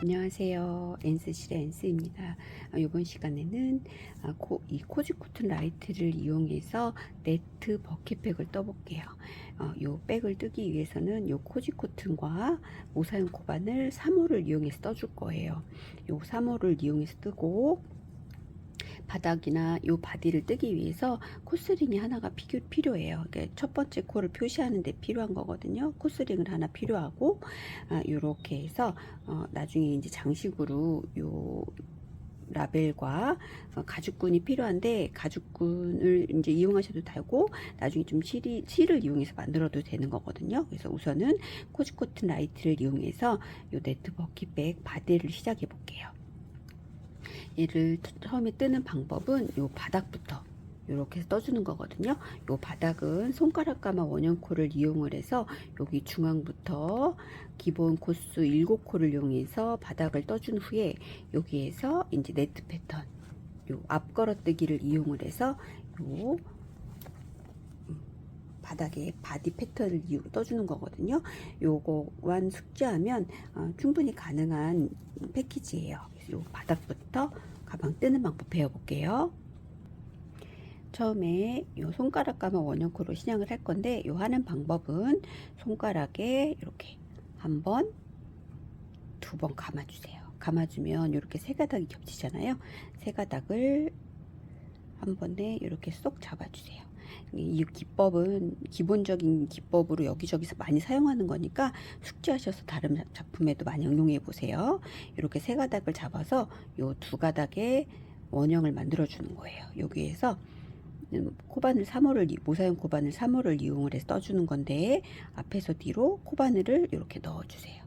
안녕하세요. 엔스실의 엔스입니다. 이번 시간에는 이 코지 코튼 라이트를 이용해서 네트 버킷백을 떠볼게요. 이 백을 뜨기 위해서는 이 코지 코튼과 모사용 코바늘 3호를 이용해서 떠줄 거예요. 이 3호를 이용해서 뜨고 바닥이나 요 바디를 뜨기 위해서 코스링이 하나가 필요해요. 첫 번째 코를 표시하는 데 필요한 거거든요. 코스링을 하나 필요하고 요렇게 해서 나중에 이제 장식으로 요 라벨과 가죽끈이 필요한데 가죽끈을 이제 이용하셔도 되고 나중에 좀 실을 이용해서 만들어도 되는 거거든요. 그래서 우선은 코지 코튼 라이트를 이용해서 요 네트 버킷백 바디를 시작해 볼게요. 얘를 처음에 뜨는 방법은 요 바닥부터 이렇게 해서 떠주는 거거든요. 요 바닥은 손가락 가마 원형코를 이용을 해서 여기 중앙부터 기본 코스 7코를 이용해서 바닥을 떠준 후에 여기에서 이제 네트 패턴 요 앞걸어뜨기를 이용을 해서 요 바닥에 바디 패턴을 떠주는 거거든요. 요거만 숙지하면 충분히 가능한 패키지예요. 요 바닥부터 가방 뜨는 방법 배워볼게요. 처음에 요 손가락 가마 원형코로 시작을 할 건데 요 하는 방법은 손가락에 이렇게 한 번, 두 번 감아주세요. 감아주면 이렇게 세 가닥이 겹치잖아요. 세 가닥을 한 번에 이렇게 쏙 잡아주세요. 이 기법은 기본적인 기법으로 여기저기서 많이 사용하는 거니까 숙지하셔서 다른 작품에도 많이 응용해 보세요. 이렇게 세 가닥을 잡아서 요 두 가닥의 원형을 만들어 주는 거예요. 여기에서 코바늘 3호를 모사용 코바늘 3호를 이용을 해서 떠주는 건데 앞에서 뒤로 코바늘을 이렇게 넣어 주세요.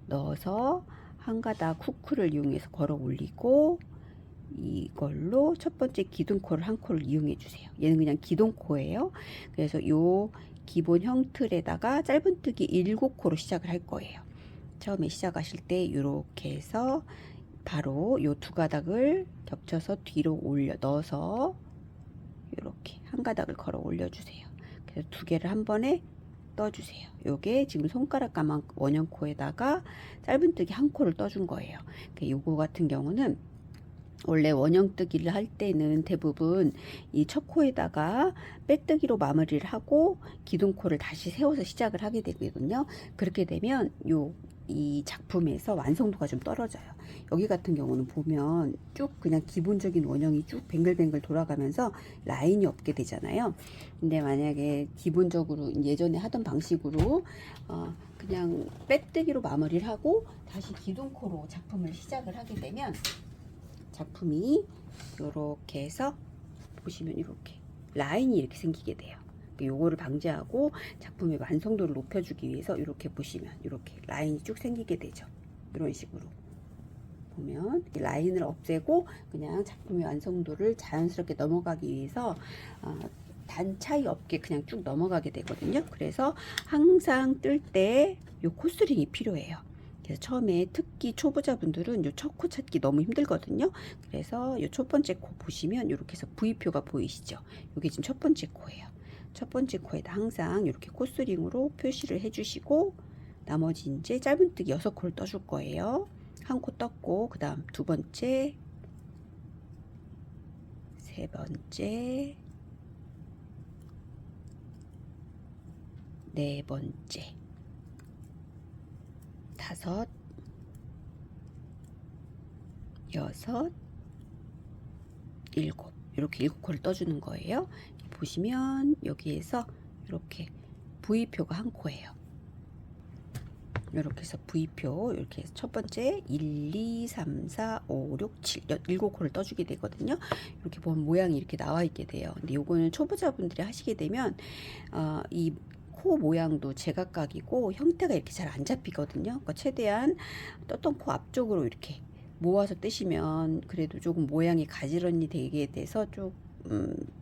넣어서 한 가닥 후크를 이용해서 걸어 올리고 이걸로 첫 번째 기둥코를 한 코를 이용해 주세요. 얘는 그냥 기둥코예요. 그래서 요 기본 형틀에다가 짧은뜨기 7코로 시작을 할 거예요. 처음에 시작하실 때 이렇게 해서 바로 요 두 가닥을 겹쳐서 뒤로 올려 넣어서 이렇게 한 가닥을 걸어 올려 주세요. 그래서 두 개를 한 번에 떠주세요. 요게 지금 손가락 가만 원형코에다가 짧은뜨기 한 코를 떠준 거예요. 요거 같은 경우는 원래 원형뜨기를 할 때는 대부분 이 첫 코에다가 빼뜨기로 마무리를 하고 기둥코를 다시 세워서 시작을 하게 되거든요. 그렇게 되면 이 작품에서 완성도가 좀 떨어져요. 여기 같은 경우는 보면 쭉 그냥 기본적인 원형이 쭉 뱅글뱅글 돌아가면서 라인이 없게 되잖아요. 근데 만약에 기본적으로 예전에 하던 방식으로 그냥 빼뜨기로 마무리를 하고 다시 기둥코로 작품을 시작을 하게 되면 작품이 이렇게 해서 보시면 이렇게 라인이 이렇게 생기게 돼요. 요거를 방지하고 작품의 완성도를 높여주기 위해서 이렇게 보시면 이렇게 라인이 쭉 생기게 되죠. 이런 식으로 보면 라인을 없애고 그냥 작품의 완성도를 자연스럽게 넘어가기 위해서 단 차이 없게 그냥 쭉 넘어가게 되거든요. 그래서 항상 뜰 때 요 코스링이 필요해요. 그래서 처음에 특히 초보자분들은 요 첫 코 찾기 너무 힘들거든요. 그래서 요 첫 번째 코 보시면 이렇게 해서 V표가 보이시죠? 이게 지금 첫 번째 코예요. 첫 번째 코에다 항상 이렇게 코스링으로 표시를 해주시고 나머지 이제 짧은뜨기 6코를 떠줄 거예요. 한 코 떴고 그 다음 두 번째, 세 번째, 네 번째, 다섯, 여섯, 일곱 이렇게 7코를 떠주는 거예요. 보시면 여기에서 이렇게 V표가 한 코예요. 이렇게 해서 V표 이렇게 해서 첫 번째 1, 2, 3, 4, 5, 6, 7, 7코를 떠주게 되거든요. 이렇게 보면 모양이 이렇게 나와 있게 돼요. 근데 요거는 초보자분들이 하시게 되면 이 코 모양도 제각각이고 형태가 이렇게 잘 안 잡히거든요. 그러니까 최대한 떴던 코 앞쪽으로 이렇게 모아서 뜨시면 그래도 조금 모양이 가지런히 되게 돼서 좀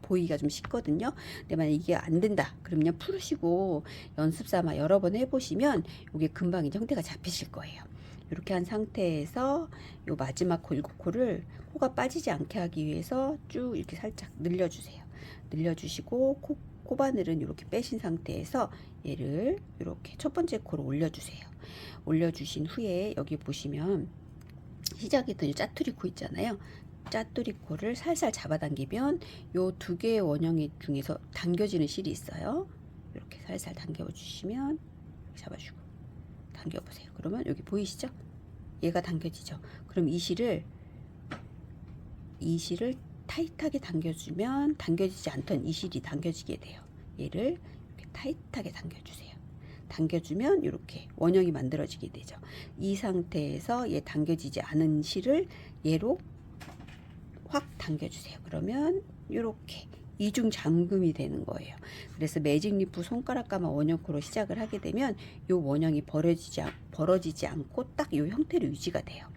보이기가 좀 쉽거든요. 근데 만약 이게 안 된다 그러면 풀으시고 연습 삼아 여러 번 해보시면 이게 금방 이제 형태가 잡히실 거예요. 이렇게 한 상태에서 요 마지막 코 7코를 코가 빠지지 않게 하기 위해서 쭉 이렇게 살짝 늘려주세요. 늘려주시고 코바늘은 이렇게 빼신 상태에서 얘를 이렇게 첫 번째 코로 올려주세요. 올려주신 후에 여기 보시면 시작했던 이 짜투리 코 있잖아요. 짜투리 코를 살살 잡아당기면 요 두 개의 원형 중에서 당겨지는 실이 있어요. 이렇게 살살 당겨 주시면 잡아주고 당겨 보세요. 그러면 여기 보이시죠? 얘가 당겨지죠. 그럼 이 실을 타이트하게 당겨주면 당겨지지 않던 이 실이 당겨지게 돼요. 얘를 이렇게 타이트하게 당겨주세요. 당겨주면 이렇게 원형이 만들어지게 되죠. 이 상태에서 얘 당겨지지 않은 실을 얘로 확 당겨주세요. 그러면 이렇게 이중 잠금이 되는 거예요. 그래서 매직 리프 손가락 가마 원형 코로 시작을 하게 되면 이 원형이 벌어지지 않고 딱 이 형태로 유지가 돼요.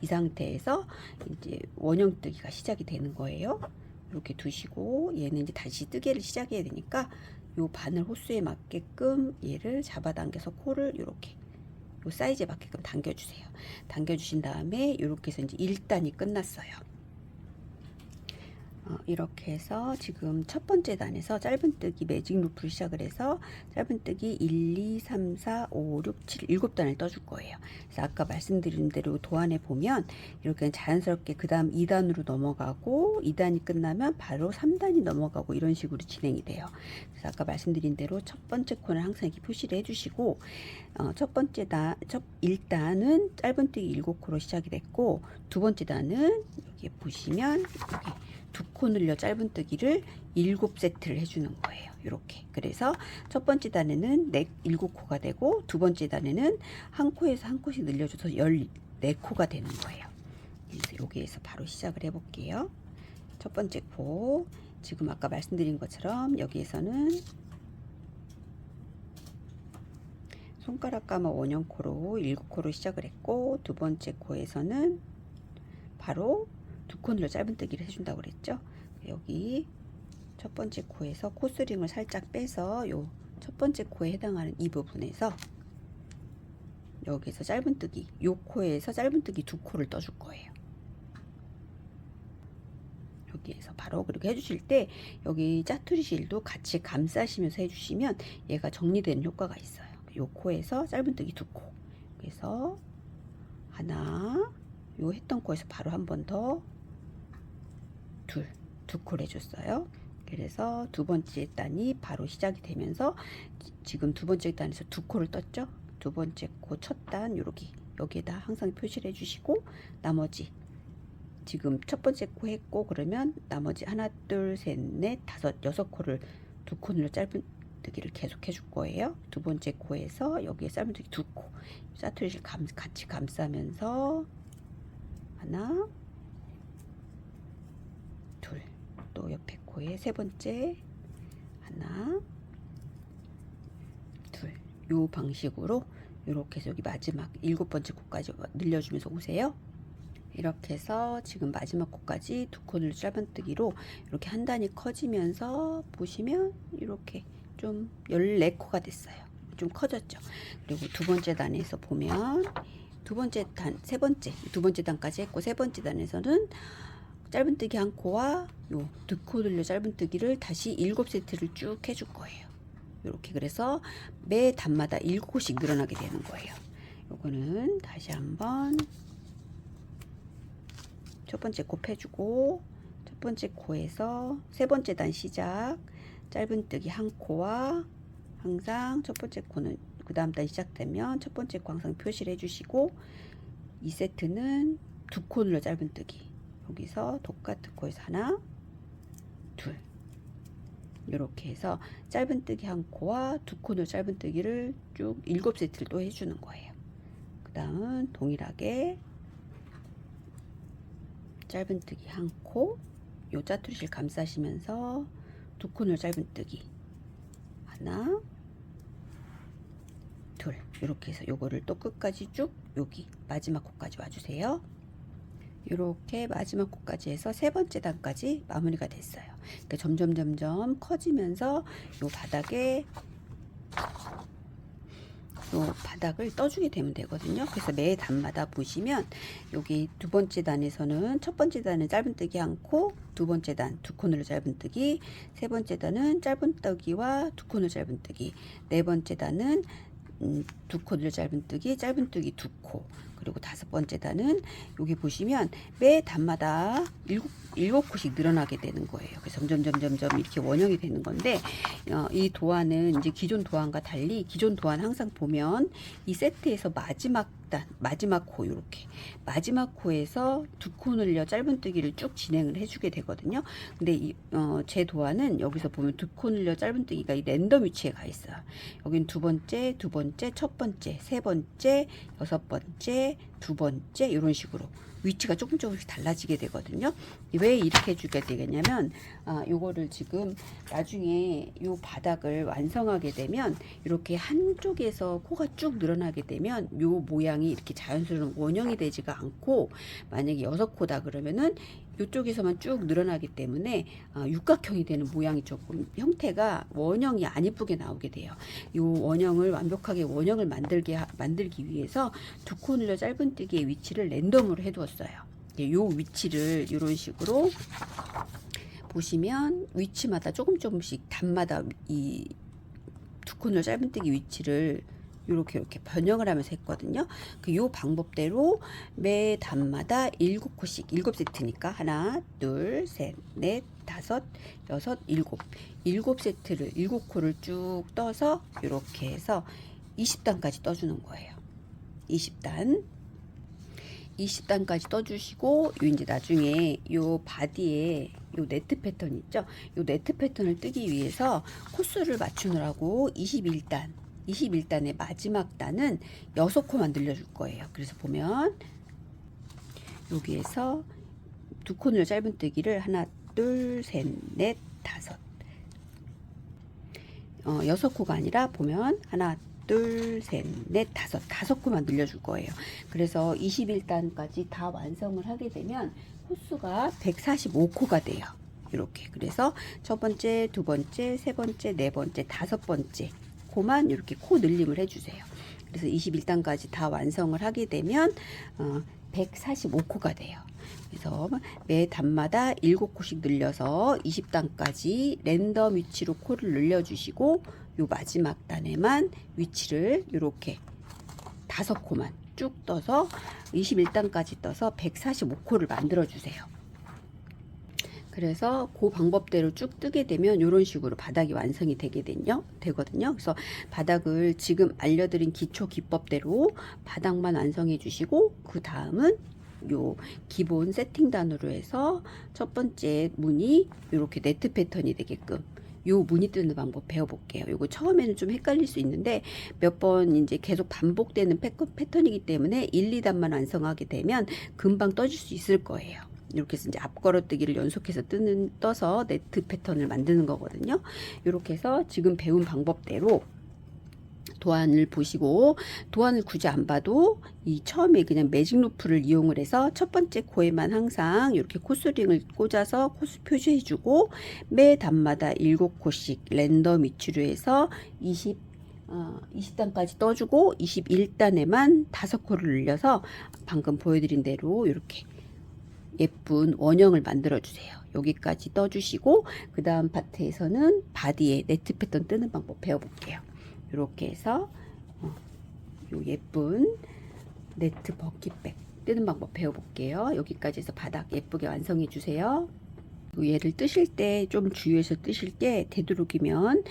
이 상태에서 이제 원형 뜨기가 시작이 되는 거예요. 이렇게 두시고 얘는 이제 다시 뜨개를 시작해야 되니까 요 바늘 호수에 맞게끔 얘를 잡아당겨서 코를 이렇게 요 사이즈에 맞게끔 당겨주세요. 당겨주신 다음에 이렇게 해서 이제 1단이 끝났어요. 이렇게 해서 지금 첫 번째 단에서 짧은뜨기 매직 루프를 시작을 해서 짧은뜨기 1, 2, 3, 4, 5, 6, 7, 7단을 떠줄 거예요. 그래서 아까 말씀드린 대로 도안에 보면 이렇게 자연스럽게 그 다음 2단으로 넘어가고 2단이 끝나면 바로 3단이 넘어가고 이런 식으로 진행이 돼요. 그래서 아까 말씀드린 대로 첫 번째 코는 항상 이렇게 표시를 해주시고 첫 1단은 짧은뜨기 7코로 시작이 됐고 두 번째 단은 여기 보시면 여기 2코 늘려 짧은뜨기를 7세트를 해주는 거예요. 이렇게. 그래서 첫 번째 단에는 7코가 되고 두 번째 단에는 한 코에서 한 코씩 늘려줘서 14코가 되는 거예요. 그래서 여기에서 바로 시작을 해볼게요. 첫 번째 코, 지금 아까 말씀드린 것처럼 여기에서는 손가락 가마 원형 코로 7코로 시작을 했고 두 번째 코에서는 바로 2코 늘려 짧은뜨기를 해준다고 그랬죠. 여기 첫 번째 코에서 코스링을 살짝 빼서 요 첫 번째 코에 해당하는 이 부분에서 여기서 짧은뜨기, 요 코에서 짧은뜨기 2코를 떠줄 거예요. 여기에서 바로 그렇게 해주실 때 여기 짜투리 실도 같이 감싸시면서 해주시면 얘가 정리되는 효과가 있어요. 요 코에서 짧은뜨기 2코, 그래서 하나, 요 했던 코에서 바로 한 번 더 두 코를 해줬어요. 그래서 두 번째 단이 바로 시작이 되면서 지금 두 번째 단에서 2코를 떴죠. 두 번째 코 첫 단 여기에다 항상 표시를 해주시고 나머지 지금 첫 번째 코 했고 그러면 나머지 하나 둘 셋 넷 다섯 6코를 2코 늘려 짧은뜨기를 계속 해줄 거예요. 두 번째 코에서 여기에 짧은뜨기 2코 짜투리를 같이 감싸면서 하나 둘, 또 옆에 코에 세 번째 하나 둘, 요 방식으로 이렇게 해서 여기 마지막 7번째 코까지 늘려주면서 오세요. 이렇게 해서 지금 마지막 코까지 2코 늘려 짧은뜨기로 이렇게 한 단이 커지면서 보시면 이렇게 좀 14코가 됐어요. 좀 커졌죠. 그리고 두 번째 단에서 보면 두 번째 단, 두 번째 단까지 했고 세 번째 단에서는 짧은뜨기 한 코와 요 2코 늘려 짧은뜨기를 다시 7세트를 쭉 해줄 거예요. 이렇게. 그래서 매 단마다 7코씩 늘어나게 되는 거예요. 요거는 다시 한번 첫 번째 코 펴주고 첫 번째 코에서 세 번째 단 시작, 짧은뜨기 한 코와 항상 첫 번째 코는 그 다음 단 시작되면 첫 번째 코 항상 표시를 해주시고 2세트는 2코 늘려 짧은뜨기, 여기서 똑같은 코에서 하나 둘 이렇게 해서 짧은뜨기 한 코와 2코 늘려 짧은뜨기를 쭉 7세트를 또 해주는 거예요. 그 다음은 동일하게 짧은뜨기 한 코, 요 짜투리실 감싸시면서 2코 늘려 짧은뜨기 하나 둘 이렇게 해서 요거를 또 끝까지 쭉 여기 마지막 코까지 와주세요. 이렇게 마지막 코까지 해서 세 번째 단까지 마무리가 됐어요. 그러니까 점점 커지면서 요 바닥을 떠주게 되면 되거든요. 그래서 매 단마다 보시면 여기 두 번째 단에서는 첫 번째 단은 짧은뜨기 한 코, 두 번째 단 2코 늘려 짧은뜨기, 세 번째 단은 짧은뜨기와 2코 늘려 짧은뜨기, 네 번째 단은 두 코 늘려 짧은뜨기 두 코. 그리고 다섯 번째 단은 여기 보시면 매 단마다 일곱 코씩 늘어나게 되는 거예요. 그래서 점점 이렇게 원형이 되는 건데, 이 도안은 이제 기존 도안과 달리, 기존 도안 항상 보면 이 세트에서 마지막 코, 이렇게 마지막 코에서 두 코 늘려 짧은뜨기를 쭉 진행을 해주게 되거든요. 근데 제 도안은 여기서 보면 두 코 늘려 짧은뜨기가 이 랜덤 위치에 가 있어요. 여긴 두 번째, 첫 번째, 세 번째, 여섯 번째, 두 번째, 이런 식으로 위치가 조금씩 달라지게 되거든요. 왜 이렇게 해주게 되겠냐면, 요거를 지금 나중에 요 바닥을 완성하게 되면 이렇게 한쪽에서 코가 쭉 늘어나게 되면 요 모양이 이렇게 자연스러운 원형이 되지가 않고, 만약에 6코다 그러면은 이쪽에서만 쭉 늘어나기 때문에 육각형이 되는 모양이 조금 형태가 원형이 안 예쁘게 나오게 돼요. 이 원형을 완벽하게 원형을 만들기 위해서 두 코 늘려 짧은뜨기의 위치를 랜덤으로 해두었어요. 이 위치를 이런 식으로 보시면 위치마다 조금씩 단마다 이 두 코 늘려 짧은뜨기 위치를 이렇게 변형을 하면서 했거든요. 요 방법대로 매 단마다 7코씩, 7세트니까 하나, 둘, 셋, 넷, 다섯, 여섯, 일곱. 7세트를 7코를 쭉 떠서 이렇게 해서 20단까지 떠주는 거예요. 20단까지 떠주시고, 이제 나중에 요 바디에 요 네트 패턴 있죠? 요 네트 패턴을 뜨기 위해서 코수를 맞추느라고 21단의 마지막 단은 6코만 늘려줄 거예요. 그래서 보면 여기에서 두 코 늘려 짧은뜨기를 하나, 둘, 셋, 넷, 다섯, 6코가 아니라 보면 하나, 둘, 셋, 넷, 다섯 코만 늘려줄 거예요. 그래서 21단까지 다 완성을 하게 되면 코수가 145코가 돼요. 이렇게. 그래서 첫 번째, 두 번째, 세 번째, 네 번째, 다섯 번째 코만 이렇게 코 늘림을 해주세요. 그래서 21단까지 다 완성을 하게 되면 145코가 돼요. 그래서 매 단마다 7코씩 늘려서 20단까지 랜덤 위치로 코를 늘려주시고, 요 마지막 단에만 위치를 이렇게 5코만 쭉 떠서 21단까지 떠서 145코를 만들어 주세요. 그래서 그 방법대로 쭉 뜨게 되면 이런 식으로 바닥이 완성이 되거든요. 그래서 바닥을 지금 알려드린 기초 기법대로 바닥만 완성해 주시고, 그 다음은 요 기본 세팅단으로 해서 첫 번째 무늬 이렇게 네트 패턴이 되게끔 요 무늬 뜨는 방법 배워볼게요. 요거 처음에는 좀 헷갈릴 수 있는데 몇 번 이제 계속 반복되는 패턴이기 때문에 1, 2단만 완성하게 되면 금방 떠질 수 있을 거예요. 이렇게 해서 이제 앞걸어뜨기를 연속해서 떠서 네트 패턴을 만드는 거거든요. 이렇게 해서 지금 배운 방법대로 도안을 보시고, 도안을 굳이 안 봐도 이 처음에 그냥 매직 루프를 이용을 해서 첫 번째 코에만 항상 이렇게 코스링을 꽂아서 코스 표시해주고, 매 단마다 7코씩 랜덤 위치로 해서 20단까지 떠주고 21단에만 5코를 늘려서 방금 보여드린 대로 이렇게 예쁜 원형을 만들어 주세요. 여기까지 떠주시고, 그 다음 파트에서는 바디에 네트 패턴 뜨는 방법 배워볼게요. 이렇게 해서 요 예쁜 네트 버킷백 뜨는 방법 배워볼게요. 여기까지 해서 바닥 예쁘게 완성해 주세요. 얘를 뜨실 때 좀 주의해서 뜨실 때 되도록이면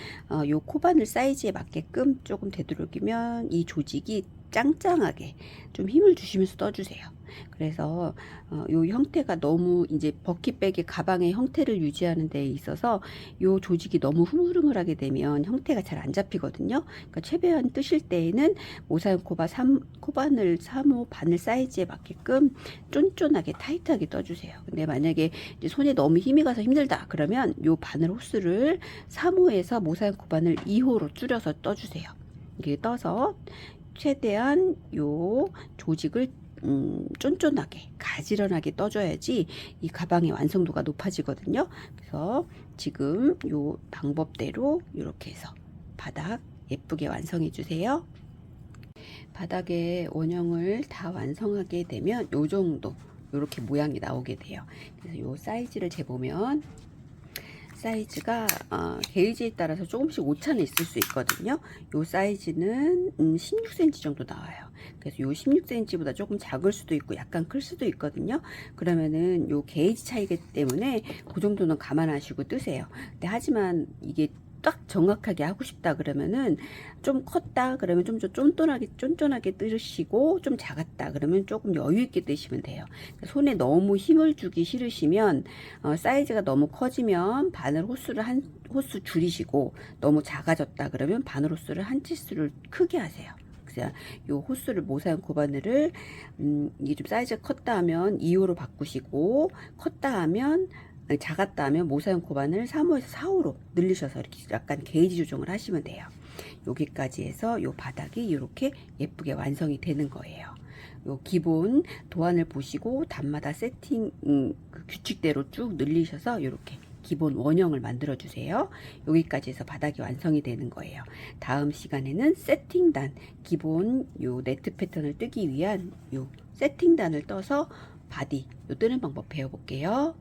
요 코바늘 사이즈에 맞게끔 조금 되도록이면 이 조직이 짱짱하게 좀 힘을 주시면서 떠주세요. 그래서 요 형태가 너무 이제 버킷백의 가방의 형태를 유지하는 데 있어서 요 조직이 너무 흐물흐물하게 되면 형태가 잘 안 잡히거든요. 그러니까 최대한 뜨실 때에는 모사용 코바늘 3호 바늘 사이즈에 맞게끔 쫀쫀하게 타이트하게 떠주세요. 근데 만약에 이제 손에 너무 힘이 가서 힘들다 그러면 요 바늘 호스를 3호에서 모사용 코바늘 2호로 줄여서 떠주세요. 이게 떠서 최대한 요 조직을 쫀쫀하게 가지런하게 떠줘야지 이 가방의 완성도가 높아지거든요. 그래서 지금 요 방법대로 이렇게 해서 바닥 예쁘게 완성해 주세요. 바닥의 원형을 다 완성하게 되면 요 정도 이렇게 모양이 나오게 돼요. 그래서 요 사이즈를 재보면 사이즈가 게이지에 따라서 조금씩 오차는 있을 수 있거든요. 요 사이즈는 16cm 정도 나와요. 그래서 요 16cm보다 조금 작을 수도 있고 약간 클 수도 있거든요. 그러면은 요 게이지 차이기 때문에 그 정도는 감안하시고 뜨세요. 근데 하지만 이게 딱 정확하게 하고 싶다 그러면은 좀 컸다 그러면 좀 쫀쫀하게 뜨시고, 좀 작았다 그러면 조금 여유 있게 뜨시면 돼요. 손에 너무 힘을 주기 싫으시면 사이즈가 너무 커지면 바늘 호수를 한 호수 줄이시고, 너무 작아졌다 그러면 바늘 호수를 한 치수를 크게 하세요. 그래서 요 호수를 모사용 고바늘을 이게 좀 사이즈가 컸다 하면 2호로 바꾸시고, 컸다 하면 작았다 하면 모사용 고바늘 3호에서 4호로 늘리셔서 이렇게 약간 게이지 조정을 하시면 돼요. 여기까지 해서 요 바닥이 이렇게 예쁘게 완성이 되는 거예요. 요 기본 도안을 보시고 단마다 세팅 그 규칙대로 쭉 늘리셔서 이렇게 기본 원형을 만들어 주세요. 여기까지 해서 바닥이 완성이 되는 거예요. 다음 시간에는 세팅단, 기본 요 네트 패턴을 뜨기 위한 요 세팅단을 떠서 바디 요 뜨는 방법 배워볼게요.